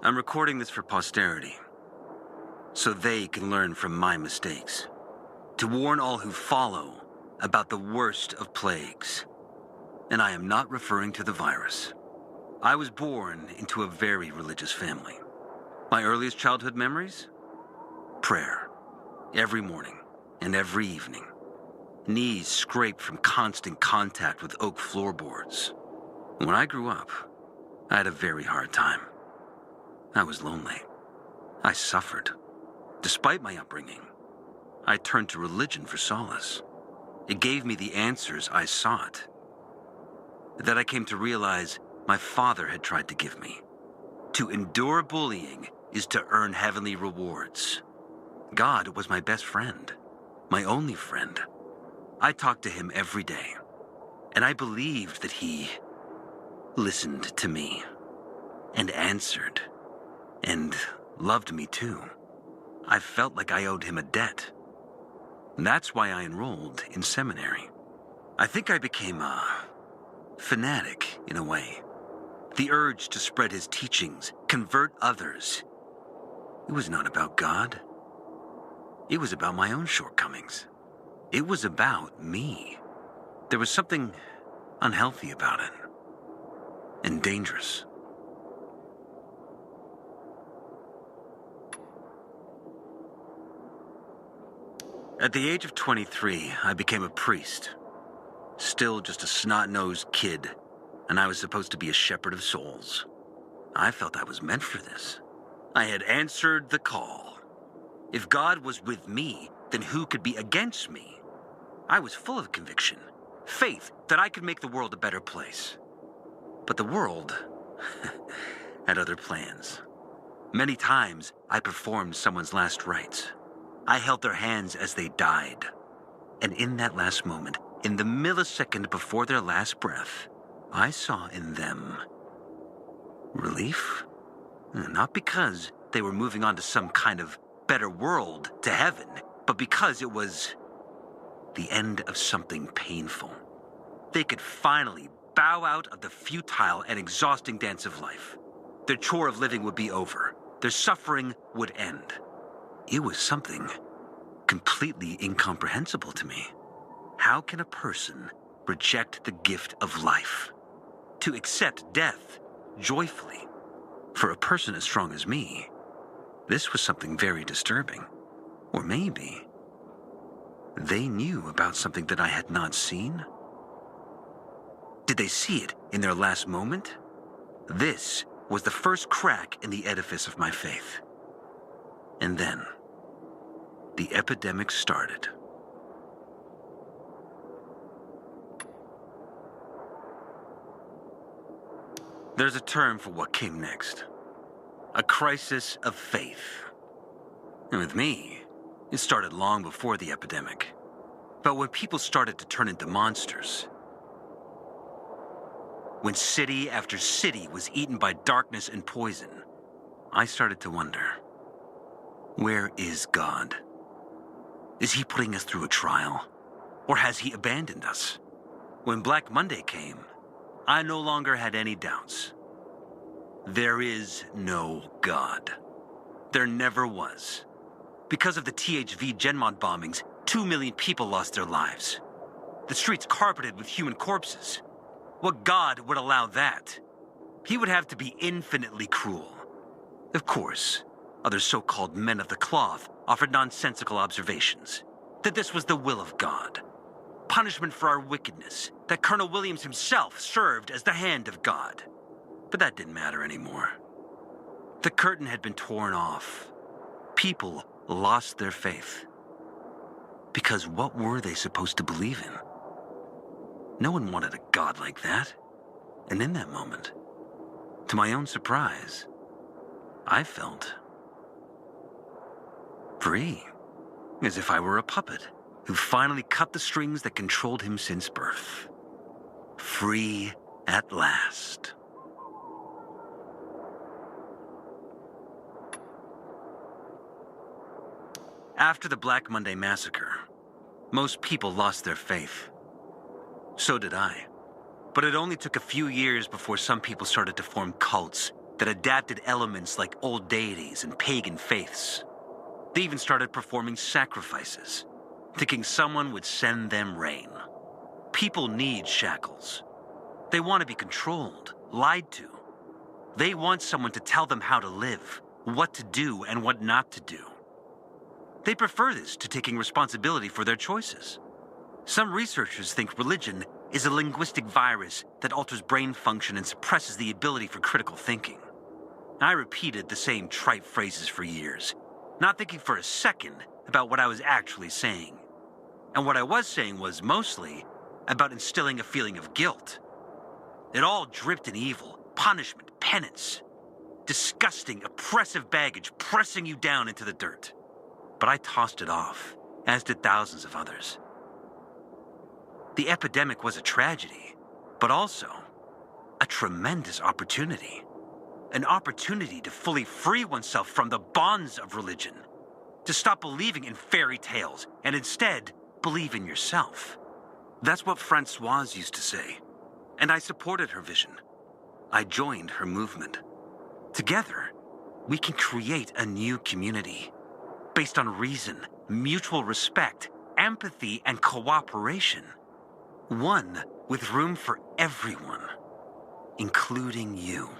I'm recording this for posterity, so they can learn from my mistakes. To warn all who follow about the worst of plagues. And I am not referring to the virus. I was born into a very religious family. My earliest childhood memories? Prayer. Every morning and every evening. Knees scraped from constant contact with oak floorboards. When I grew up, I had a very hard time. I was lonely. I suffered. Despite my upbringing, I turned to religion for solace. It gave me the answers I sought. That I came to realize my father had tried to give me. To endure bullying is to earn heavenly rewards. God was my best friend, my only friend. I talked to him every day, and I believed that he listened to me and answered and loved me too. I felt like I owed him a debt. That's why I enrolled in seminary. I think I became a fanatic in a way. The urge to spread his teachings, convert others. It was not about God. It was about my own shortcomings. It was about me. There was something unhealthy about it. And dangerous. At the age of 23, I became a priest. Still just a snot-nosed kid, and I was supposed to be a shepherd of souls. I felt I was meant for this. I had answered the call. If God was with me, then who could be against me? I was full of conviction, faith that I could make the world a better place. But the world had other plans. Many times, I performed someone's last rites. I held their hands as they died. And in that last moment, in the millisecond before their last breath, I saw in them relief. Not because they were moving on to some kind of better world, to heaven, but because it was the end of something painful. They could finally bow out of the futile and exhausting dance of life. Their chore of living would be over. Their suffering would end. It was something completely incomprehensible to me. How can a person reject the gift of life? To accept death joyfully? For a person as strong as me, this was something very disturbing. Or maybe they knew about something that I had not seen? Did they see it in their last moment? This was the first crack in the edifice of my faith. And then, the epidemic started. There's a term for what came next. A crisis of faith. And with me, it started long before the epidemic. But when people started to turn into monsters, when city after city was eaten by darkness and poison, I started to wonder, where is God? Is he putting us through a trial? Or has he abandoned us? When Black Monday came, I no longer had any doubts. There is no God. There never was. Because of the THV Genmod bombings, 2 million people lost their lives. The streets carpeted with human corpses. What God would allow that? He would have to be infinitely cruel. Of course, other so-called men of the cloth offered nonsensical observations, that this was the will of God. Punishment for our wickedness, that Colonel Williams himself served as the hand of God. But that didn't matter anymore. The curtain had been torn off. People lost their faith. Because what were they supposed to believe in? No one wanted a God like that. And in that moment, to my own surprise, I felt free, as if I were a puppet who finally cut the strings that controlled him since birth. Free at last. After the Black Monday massacre, most people lost their faith. So did I. But it only took a few years before some people started to form cults that adapted elements like old deities and pagan faiths. They even started performing sacrifices, thinking someone would send them rain. People need shackles. They want to be controlled, lied to. They want someone to tell them how to live, what to do and what not to do. They prefer this to taking responsibility for their choices. Some researchers think religion is a linguistic virus that alters brain function and suppresses the ability for critical thinking. I repeated the same trite phrases for years, not thinking for a second about what I was actually saying. And what I was saying was mostly about instilling a feeling of guilt. It all dripped in evil, punishment, penance. Disgusting, oppressive baggage pressing you down into the dirt. But I tossed it off, as did thousands of others. The epidemic was a tragedy, but also a tremendous opportunity. An opportunity to fully free oneself from the bonds of religion, to stop believing in fairy tales and instead believe in yourself. That's what Francoise used to say, and I supported her vision. I joined her movement. Together, we can create a new community based on reason, mutual respect, empathy, and cooperation. One with room for everyone, including you.